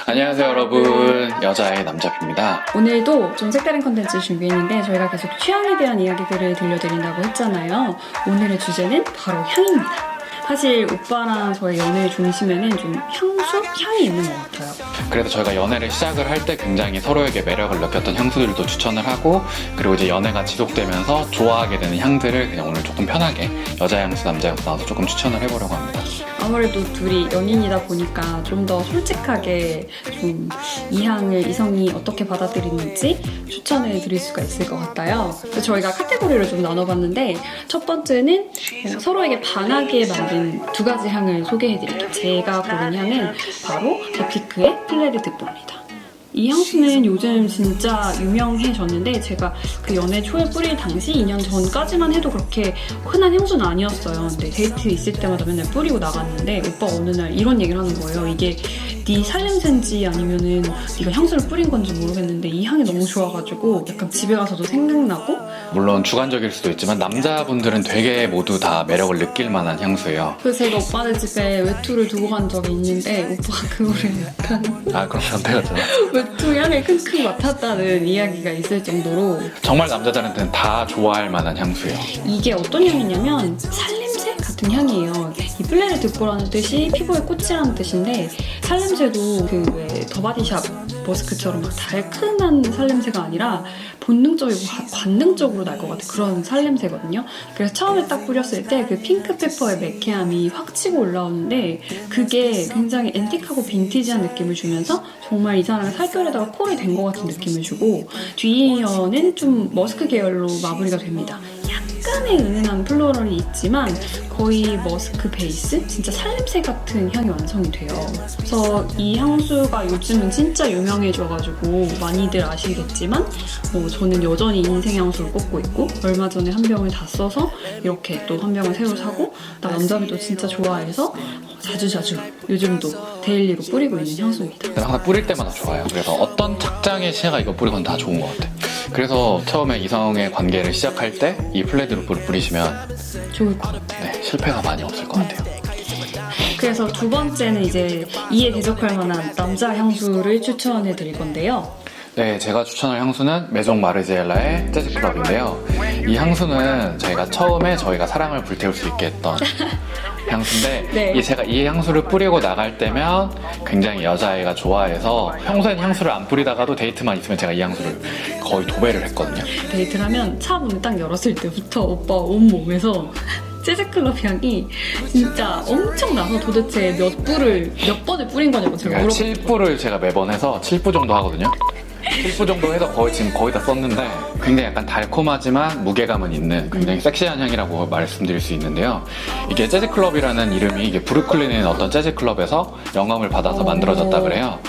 안녕하세요 여러분, 여자의 남자입니다. 오늘도 좀 색다른 컨텐츠 준비했는데 저희가 계속 취향에 대한 이야기들을 들려드린다고 했잖아요. 오늘의 주제는 바로 향입니다. 사실 오빠랑 저의 연애 중심에는 좀 향이 있는 것 같아요. 그래서 저희가 연애를 시작을 할 때 굉장히 서로에게 매력을 느꼈던 향수들도 추천을 하고, 그리고 이제 연애가 지속되면서 좋아하게 되는 향들을 그냥 오늘 조금 편하게 여자 향수, 남자 향수 나와서 조금 추천을 해보려고 합니다. 아무래도 둘이 연인이다 보니까 좀 더 솔직하게 좀 이 향을 이성이 어떻게 받아들이는지 추천을 드릴 수가 있을 것 같아요. 그래서 저희가 카테고리를 좀 나눠봤는데 첫 번째는 서로에게 반하게 만든 두 가지 향을 소개해드릴게요. 제가 고른 향은 바로 데피크의 플레르 드뽀입니다. 이 향수는 요즘 진짜 유명해졌는데 제가 그 연애 초에 뿌릴 당시 2년 전까지만 해도 그렇게 흔한 향수는 아니었어요. 근데 데이트 있을 때마다 맨날 뿌리고 나갔는데 오빠가 어느 날 이런 얘기를 하는 거예요. 이게 네 살냄새인지 아니면은 네가 향수를 뿌린 건지 모르겠는데 이 향이 너무 좋아가지고 약간 집에 가서도 생각나고. 물론 주관적일 수도 있지만 남자분들은 되게 모두 다 매력을 느낄 만한 향수예요. 그래서 제가 오빠네 집에 외투를 두고 간 적이 있는데 오빠가 그거를 약간 그럼 변태였잖아. 외투 향을 킁킁 맡았다는 이야기가 있을 정도로 정말 남자들한테는 다 좋아할 만한 향수예요. 이게 어떤 향이냐면 살냄새 같은 향이에요. 이 플레르 드뽀라는 뜻이 피부의 꽃이라는 뜻인데 살냄새도 그 왜 더바디샵 머스크처럼 막 달큰한 살냄새가 아니라 본능적이고 관능적으로 날 것 같은 그런 살냄새거든요. 그래서 처음에 딱 뿌렸을 때 그 핑크페퍼의 매캐함이 확 치고 올라오는데 그게 굉장히 앤틱하고 빈티지한 느낌을 주면서 정말 이 사람의 살결에다가 폴이 된 것 같은 느낌을 주고 뒤에는 좀 머스크 계열로 마무리가 됩니다. 약간의 은은한 플로럴이 있지만 거의 머스크 베이스? 진짜 살냄새 같은 향이 완성이 돼요. 그래서 이 향수가 요즘은 진짜 유명해져가지고 많이들 아시겠지만 저는 여전히 인생 향수를 꼽고 있고 얼마 전에 한 병을 다 써서 이렇게 또 한 병을 새로 사고 나 남자들도 진짜 좋아해서 자주 요즘도 데일리로 뿌리고 있는 향수입니다. 항상 뿌릴 때마다 좋아요. 그래서 어떤 착장의 시가 이거 뿌리건 다 좋은 것 같아. 그래서 처음에 이성의 관계를 시작할 때 이 플레르 드뽀를 뿌리시면 좋을 것 같아요. 네, 실패가 많이 없을 것 같아요. 그래서 두 번째는 이제 이에 대적할 만한 남자 향수를 추천해 드릴 건데요. 네, 제가 추천할 향수는 메종 마르지엘라의 재즈클럽인데요. 이 향수는 저희가 사랑을 불태울 수 있게 했던 향수인데 네. 제가 이 향수를 뿌리고 나갈 때면 굉장히 여자애가 좋아해서 평소엔 향수를 안 뿌리다가도 데이트만 있으면 제가 이 향수를 거의 도배를 했거든요. 데이트를 하면 차 문을 딱 열었을 때부터 오빠 온몸에서 재즈클럽 향이 진짜 엄청 나서 도대체 몇 번을 뿌린 거냐고 제가 물어봤어요. 7부를 제가 매번 해서 7부 정도 하거든요. 7부 정도 해서 지금 거의 다 썼는데 굉장히 약간 달콤하지만 무게감은 있는 굉장히 섹시한 향이라고 말씀드릴 수 있는데요. 이게 재즈클럽이라는 이름이 이게 브루클린에 있는 어떤 재즈클럽에서 영감을 받아서 만들어졌다 그래요.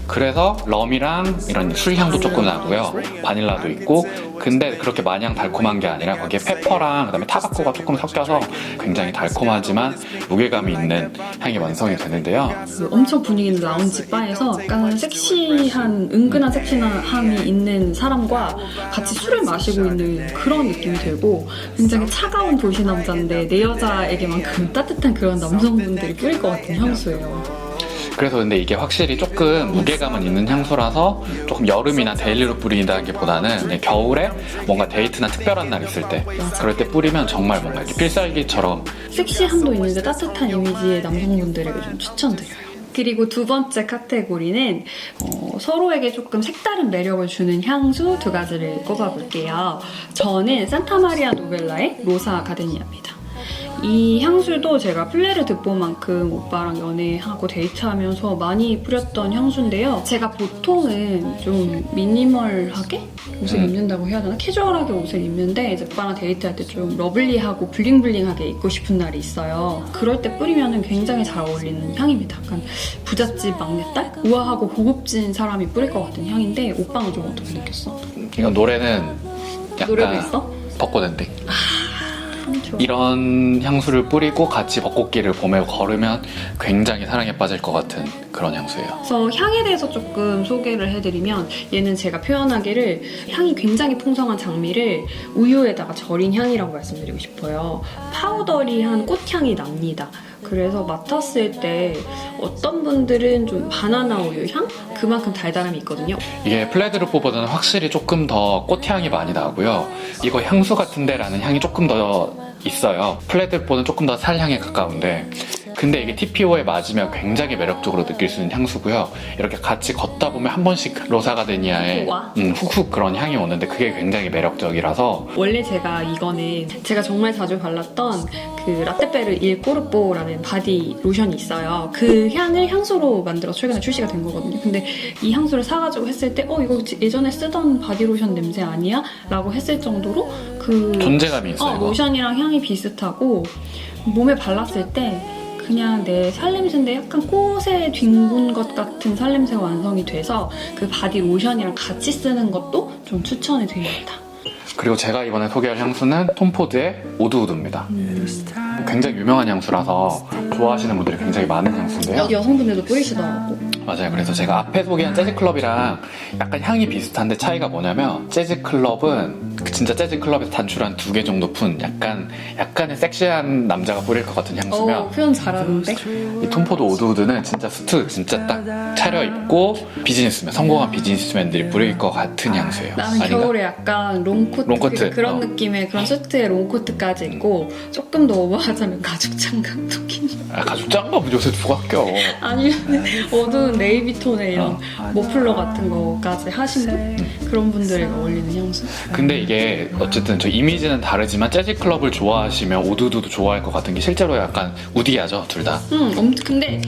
그래서 럼이랑 이런 술향도 조금 나고요. 바닐라도 있고, 근데 그렇게 마냥 달콤한 게 아니라 거기에 페퍼랑 그다음에 타바코가 조금 섞여서 굉장히 달콤하지만 무게감이 있는 향이 완성이 되는데요. 엄청 분위기 있는 라운지 바에서 약간 은근한 섹시함이 있는 사람과 같이 술을 마시고 있는 그런 느낌이 들고 굉장히 차가운 도시 남자인데 내 여자에게만큼 따뜻한 그런 남성분들이 뿌릴 것 같은 향수예요. 그래서 근데 이게 확실히 조금 무게감은 있는 향수라서 조금 여름이나 데일리로 뿌린다는 게 보다는 그냥 겨울에 뭔가 데이트나 특별한 날 있을 때 그럴 때 뿌리면 정말 뭔가 이렇게 필살기처럼 섹시함도 있는데 따뜻한 이미지의 남성분들에게 좀 추천드려요. 그리고 두 번째 카테고리는 서로에게 조금 색다른 매력을 주는 향수 두 가지를 꼽아볼게요. 저는 산타마리아 노벨라의 로사 가데니아입니다. 이 향수도 제가 플레르 드뽀만큼 오빠랑 연애하고 데이트하면서 많이 뿌렸던 향수인데요. 제가 보통은 좀 미니멀하게 옷을 입는다고 해야 되나? 캐주얼하게 옷을 입는데 이제 오빠랑 데이트할 때 좀 러블리하고 블링블링하게 입고 싶은 날이 있어요. 그럴 때 뿌리면 굉장히 잘 어울리는 향입니다. 약간 부잣집 막내딸? 우아하고 고급진 사람이 뿌릴 것 같은 향인데 오빠는 좀 어떻게 느꼈어? 이건 노래는 노래도 약간 있어? 벚꽃 엔딩. 이런 향수를 뿌리고 같이 벚꽃길을 봄에 걸으면 굉장히 사랑에 빠질 것 같은 그런 향수예요. 그래서 향에 대해서 조금 소개를 해드리면 얘는 제가 표현하기를 향이 굉장히 풍성한 장미를 우유에다가 절인 향이라고 말씀드리고 싶어요. 파우더리한 꽃향이 납니다. 그래서 맡았을 때 어떤 분들은 좀 바나나 우유 향? 그만큼 달달함이 있거든요. 이게 플레드루프보다는 확실히 조금 더 꽃향이 많이 나고요. 이거 향수 같은데라는 향이 조금 더 있어요. 플레드루프보다는 조금 더 살향에 가까운데 근데 이게 TPO에 맞으면 굉장히 매력적으로 느낄 수 있는 향수고요. 이렇게 같이 걷다 보면 한 번씩 로사가데니아의 우와. 훅훅 그런 향이 오는데 그게 굉장히 매력적이라서 원래 제가 이거는 제가 정말 자주 발랐던 그 라떼페르 일 꼬르뽀라는 바디 로션이 있어요. 그 향을 향수로 만들어 최근에 출시가 된 거거든요. 근데 이 향수를 사가지고 했을 때 이거 예전에 쓰던 바디 로션 냄새 아니야? 라고 했을 정도로 그 존재감이 있어요. 이거. 로션이랑 향이 비슷하고 몸에 발랐을 때 그냥 내 살냄새인데 약간 꽃에 뒹군 것 같은 살냄새가 완성이 돼서 그 바디 로션이랑 같이 쓰는 것도 좀 추천해 드립니다. 그리고 제가 이번에 소개할 향수는 톰포드의 오드우드입니다. 굉장히 유명한 향수라서 좋아하시는 분들이 굉장히 많은 향수인데요. 여성분들도 뿌리시더라고. 맞아요. 그래서 제가 앞에 소개한 재즈클럽이랑 약간 향이 비슷한데 차이가 뭐냐면 재즈클럽은 진짜 재즈클럽에서 단추를 한 2개 정도 푼 약간의 섹시한 남자가 뿌릴 것 같은 향수면 표현 잘하는데? 이 톰포드 오드우드는 진짜 수트 진짜 딱 차려입고 비즈니스맨 성공한 비즈니스맨들이 뿌릴 것 같은 향수예요. 나는 아닌가? 겨울에 약간 롱코트, 그런 느낌의 그런 수트에 롱코트까지 입고 조금 더 오버하자면 가죽 장갑 느낌. 가죽 장갑 요새 누가 껴. 아니면 어두운 네이비톤에 이런 머플러 같은 거까지 하신 분? 그런 분들에게 어울리는 향수? 근데 이게 어쨌든 저 이미지는 다르지만 재즈클럽을 좋아하시면 오드우드도 좋아할 것 같은 게 실제로 약간 우디하죠 둘 다. 근데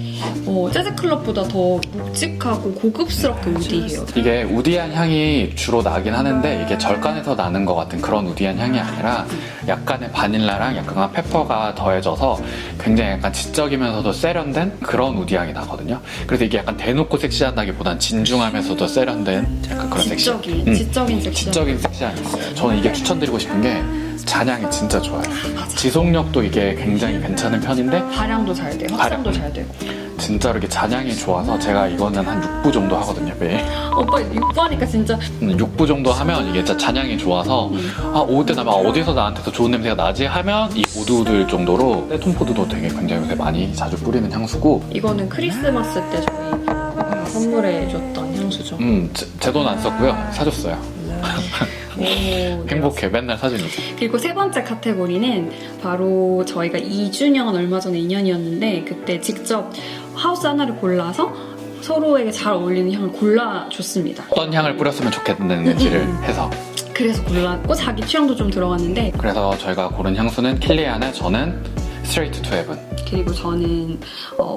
재즈클럽보다 더 묵직하고 고급스럽게 우디해요. 이게 우디한 향이 주로 나긴 하는데 이게 절간에서 나는 것 같은 그런 우디한 향이 아니라 약간의 바닐라랑 약간의 페퍼가 더해져서 굉장히 약간 지적이면서도 세련된 그런 우디향이 나거든요. 그래서 이게 약간 대놓고 섹시하다기보단 진중하면서도 세련된 약간 그런 섹시. 지적인 섹시. 지적인 섹시함이 있어요. 저는 이게 추천드리고 싶은 게 잔향이 진짜 좋아요. 지속력도 이게 굉장히 괜찮은 편인데 발향도 잘 돼요. 확산도 잘 되고. 진짜로 이렇게 잔향이 좋아서 제가 이거는 한 6부 정도 하거든요 매일. 오빠 6부하니까 진짜 6부 정도 하면 이게 진짜 잔향이 좋아서 올 때 나면 어디서 나한테 더 좋은 냄새가 나지 하면 이 오드우드일 정도로 톰포드도 되게 굉장히 요새 많이 자주 뿌리는 향수고 이거는 크리스마스 때 저희 선물해 줬던 향수죠. 제 돈 안 썼고요. 사줬어요. 행복해. 맨날 사주니까. 그리고 세 번째 카테고리는 바로 저희가 2주년 얼마 전에 인연이었는데 그때 직접 하우스 하나를 골라서 서로에게 잘 어울리는 향을 골라줬습니다. 어떤 향을 뿌렸으면 좋겠는지를 해서 그래서 골랐고 자기 취향도 좀 들어갔는데 그래서 저희가 고른 향수는 킬리안의 저는 스트레이트 투 헤븐. 그리고 저는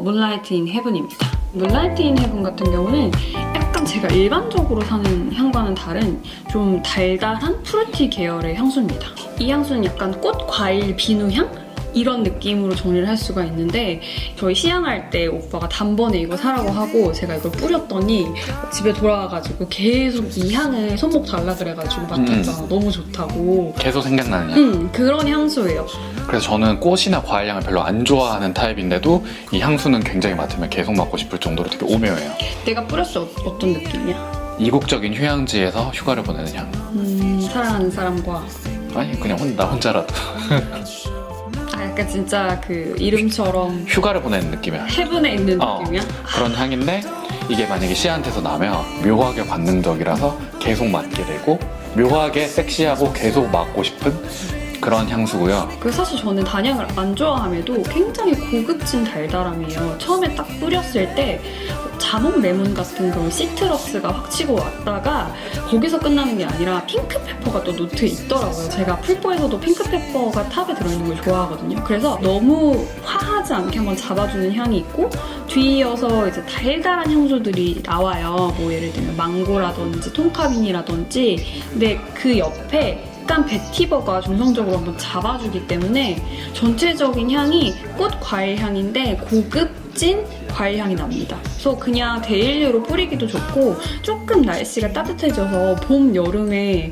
문라이트 인 헤븐입니다. 문라이트 인 헤븐 같은 경우는 약간 제가 일반적으로 사는 향과는 다른 좀 달달한 프루티 계열의 향수입니다. 이 향수는 약간 꽃, 과일, 비누 향? 이런 느낌으로 정리를 할 수가 있는데 저희 시향할 때 오빠가 단번에 이거 사라고 하고 제가 이걸 뿌렸더니 집에 돌아와가지고 계속 이 향을 손목 달라 그래가지고 맡았잖아. 너무 좋다고. 계속 생각나는 향. 그런 향수예요. 그래서 저는 꽃이나 과일 향을 별로 안 좋아하는 타입인데도 이 향수는 굉장히 맡으면 계속 맡고 싶을 정도로 되게 오묘해요. 내가 뿌렸을 때 어떤 느낌이야? 이국적인 휴양지에서 휴가를 보내는 향. 사랑하는 사람과 아니 그냥 나 혼자라도 약간 진짜 그 이름처럼 휴가를 보내는 느낌이야. 헤븐에 있는 느낌이야? 그런 향인데 이게 만약에 씨한테서 나면 묘하게 관능적이라서 계속 맡게 되고 묘하게 섹시하고 계속 맡고 싶은 그런 향수고요. 그 사실 저는 단향을 안 좋아함에도 굉장히 고급진 달달함이에요. 처음에 딱 뿌렸을 때 자몽 레몬 같은 그런 시트러스가 확 치고 왔다가 거기서 끝나는 게 아니라 핑크페퍼가 또 노트에 있더라고요. 제가 풀포에서도 핑크페퍼가 탑에 들어있는 걸 좋아하거든요. 그래서 너무 화하지 않게 한번 잡아주는 향이 있고 뒤이어서 이제 달달한 향수들이 나와요. 뭐 예를 들면 망고라든지 통카빈이라든지 근데 그 옆에 약간 베티버가 중성적으로 한번 잡아주기 때문에 전체적인 향이 꽃 과일 향인데 고급진 과일 향이 납니다. 그래서 그냥 데일리로 뿌리기도 좋고 조금 날씨가 따뜻해져서 봄, 여름에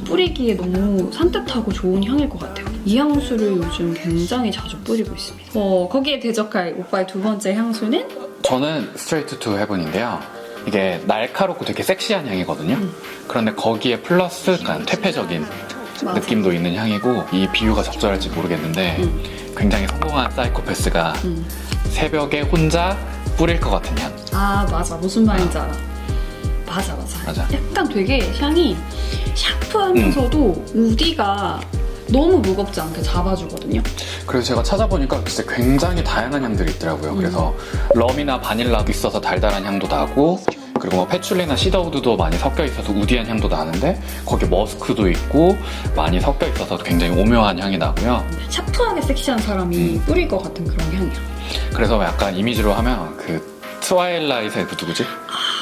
뿌리기에 너무 산뜻하고 좋은 향일 것 같아요. 이 향수를 요즘 굉장히 자주 뿌리고 있습니다. 거기에 대적할 오빠의 두 번째 향수는? 저는 스트레이트 투 헤븐인데요. 이게 날카롭고 되게 섹시한 향이거든요. 그런데 거기에 플러스 약간 퇴폐적인 맞아. 느낌도 있는 향이고 이 비유가 적절할지 모르겠는데 굉장히 성공한 사이코패스가 새벽에 혼자 뿌릴 것 같은 향. 아 맞아, 무슨 말인지 알아. 맞아. 약간 되게 향이 샤프하면서도 우디가 너무 무겁지 않게 잡아주거든요. 그래서 제가 찾아보니까 진짜 굉장히 다양한 향들이 있더라고요. 그래서 럼이나 바닐라도 있어서 달달한 향도 나고, 그리고 뭐 패출리나 시더우드도 많이 섞여 있어서 우디한 향도 나는데, 거기 머스크도 있고 많이 섞여 있어서 굉장히 오묘한 향이 나고요. 샤프하게 섹시한 사람이 뿌릴 것 같은 그런 향이야. 그래서 약간 이미지로 하면 그 트와일라이트의 그 누구지?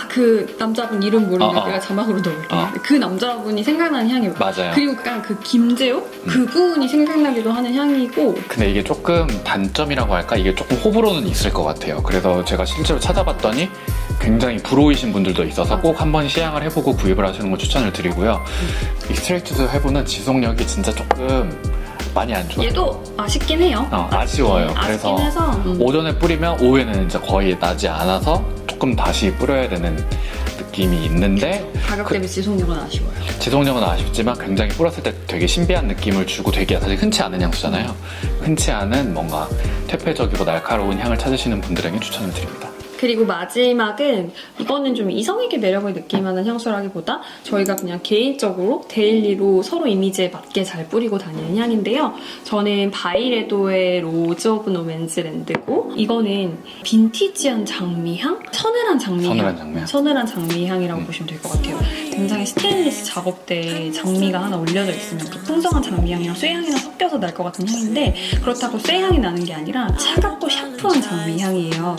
그 남자분 이름 모르는데 내가 자막으로 넣을게. 그 남자분이 생각나는 향이 맞아요. 그리고 약간 그 김재호? 그분이 생각나기도 하는 향이고. 근데 이게 조금 단점이라고 할까? 이게 조금 호불호는 있을 것 같아요. 그래서 제가 실제로 찾아봤더니 굉장히 불호이신 분들도 있어서 꼭 한번 시향을 해보고 구입을 하시는 걸 추천을 드리고요. 이 스트레이트 투 헤븐은 지속력이 진짜 조금 많이 안 좋아요. 얘도 아쉽긴 해요. 아쉬워요. 그래서 아쉽긴 해서 오전에 뿌리면 오후에는 이제 거의 나지 않아서 조금 다시 뿌려야 되는 느낌이 있는데, 가격 대비 지속력은 아쉬워요. 지속력은 아쉽지만 굉장히 뿌렸을 때 되게 신비한 느낌을 주고 되게 사실 흔치 않은 향수잖아요. 흔치 않은 뭔가 퇴폐적이고 날카로운 향을 찾으시는 분들에게 추천을 드립니다. 그리고 마지막은 이거는 좀 이성에게 매력을 느끼만한 향수라기보다 저희가 그냥 개인적으로 데일리로 서로 이미지에 맞게 잘 뿌리고 다니는 향인데요. 저는 바이레도의 로즈 오브 노맨즈랜드고, 이거는 빈티지한 장미향? 서늘한 장미향. 서늘한 장미향이라고 보시면 될 것 같아요. 굉장히 스테인리스 작업대에 장미가 하나 올려져 있으면 그 풍성한 장미향이랑 쇠향이랑 섞여서 날 것 같은 향인데, 그렇다고 쇠향이 나는 게 아니라 차갑고 샤프한 장미향이에요.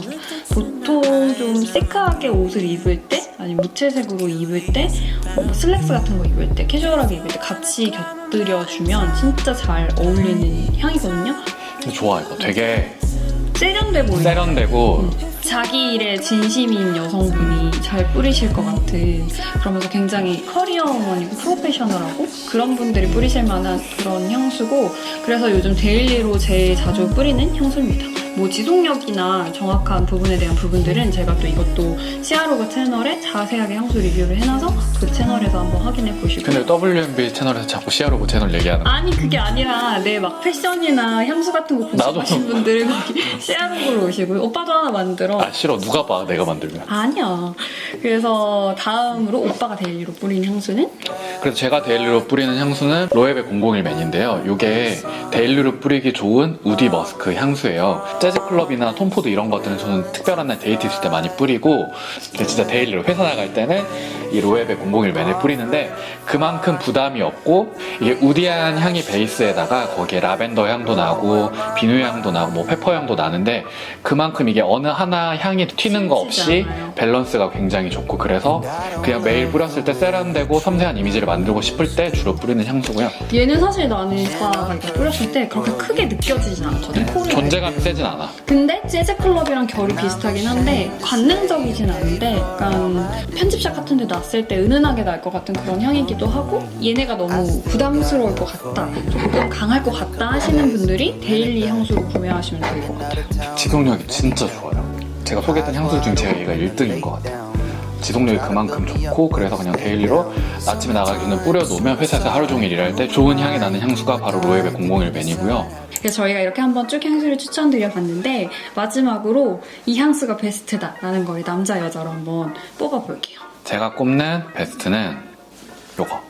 보통 좀 시크하게 옷을 입을 때, 아니면 무채색으로 입을 때, 뭐 슬랙스 같은 거 입을 때, 캐주얼하게 입을 때 같이 곁들여주면 진짜 잘 어울리는 향이거든요. 좋아, 이거 되게 세련돼 보이고 세련되고 자기 일에 진심인 여성분이 잘 뿌리실 것 같은, 그러면서 굉장히 커리어우먼이고 프로페셔널하고 그런 분들이 뿌리실 만한 그런 향수고, 그래서 요즘 데일리로 제일 자주 뿌리는 향수입니다. 뭐 지속력이나 정확한 부분에 대한 부분들은 제가 또 이것도 시아로그 채널에 자세하게 향수 리뷰를 해놔서 그 채널에서 한번 확인해 보시고. 근데 WMB 채널에서 자꾸 시아로그 채널 얘기하는 거. 아니 그게 아니라 내 막 패션이나 향수 같은 거 나도. 고집하신 분들은 거기 시아로그로 오시고, 오빠도 하나 만들어. 아 싫어, 누가 봐 내가 만들면. 아니야. 그래서 다음으로 오빠가 데일리로 뿌리는 향수는? 그래서 제가 데일리로 뿌리는 향수는 로에베 001맨인데요. 이게 데일리로 뿌리기 좋은 우디 머스크 향수예요. 재즈클럽이나 톰포드 이런 것들은 저는 특별한 날 데이트 있을 때 많이 뿌리고, 근데 진짜 데일리로 회사 나갈 때는 이 로에베 001맨을 뿌리는데, 그만큼 부담이 없고 이게 우디한 향이 베이스에다가 거기에 라벤더 향도 나고 비누 향도 나고 뭐 페퍼 향도 나는데, 그만큼 이게 어느 하나 향이 튀는 거 없이 밸런스가 굉장히 좋고, 그래서 그냥 매일 뿌렸을 때 세련되고 섬세한 이미지를 만들고 싶을 때 주로 뿌리는 향수고요. 얘는 사실 나는 오빠가 이렇게 뿌렸을 때 그렇게 크게 느껴지진 않거든. 존재감이 세진 않아. 근데 재즈클럽이랑 결이 비슷하긴 한데 관능적이진 않은데, 약간 편집샵 같은 데 놨을 때 은은하게 날 것 같은 그런 향이기도 하고, 얘네가 너무 부담스러울 것 같다, 조금 강할 것 같다 하시는 분들이 데일리 향수로 구매하시면 될 것 같아요. 지속력이 진짜 좋아요. 제가 소개했던 향수 중에 제가 얘가 1등인 것 같아요. 지속력이 그만큼 좋고, 그래서 그냥 데일리로 아침에 나가기 전에 뿌려놓으면 회사에서 하루 종일 일할 때 좋은 향이 나는 향수가 바로 로에베 001맨이고요. 그래서 저희가 이렇게 한번 쭉 향수를 추천드려봤는데, 마지막으로 이 향수가 베스트다라는 걸 남자 여자로 한번 뽑아볼게요. 제가 꼽는 베스트는 요거,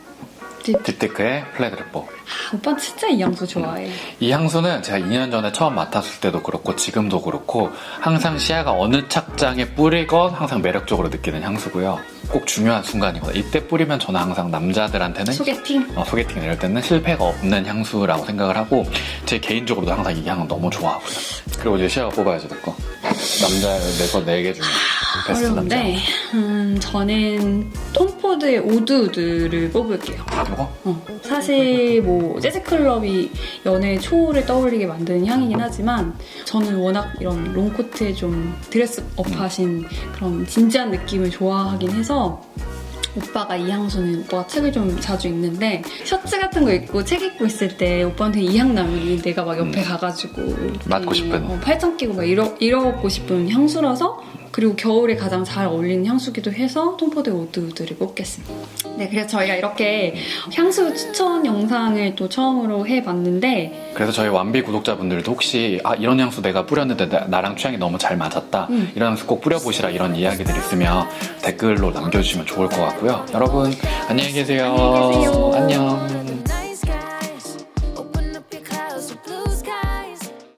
딥티크의 플레드레뽀. 오빠 진짜 이 향수 좋아해. 이 향수는 제가 2년 전에 처음 맡았을 때도 그렇고 지금도 그렇고 항상 시아가 어느 착장에 뿌리건 항상 매력적으로 느끼는 향수고요. 꼭 중요한 순간이거든요. 이때 뿌리면 저는 항상 남자들한테는 소개팅? 소개팅 이럴 때는 실패가 없는 향수라고 생각을 하고, 제 개인적으로도 항상 이 향은 너무 좋아하고요. 그리고 이제 시아가 뽑아야지 내 거. 남자 내거 4개 중에 베스트 남자. 어려운데 저는 톰포드의 오드우드를 뽑을게요. 이거? 사실 뭐 재즈클럽이 연애 초를 떠올리게 만드는 향이긴 하지만, 저는 워낙 이런 롱코트에 좀 드레스업 하신 그런 진지한 느낌을 좋아하긴 해서 오빠가 이 향수는 오빠가 책을 좀 자주 읽는데 셔츠 같은 거 입고 책 읽고 있을 때 오빠한테 이 향 나면 내가 막 옆에 가가지고 맡고 싶은. 팔짱 끼고 막 이러고 싶은 향수라서 그리고 겨울에 가장 잘 어울리는 향수기도 해서 톰포드 우드우드를 뽑겠습니다. 네, 그래서 저희가 이렇게 향수 추천 영상을 또 처음으로 해봤는데 그래서 저희 완비 구독자분들도 혹시 이런 향수 내가 뿌렸는데 나랑 취향이 너무 잘 맞았다, 이런 향수 꼭 뿌려보시라, 이런 이야기들 있으면 댓글로 남겨주시면 좋을 것 같고요. 여러분 안녕히 계세요. 안녕히 계세요. 안녕.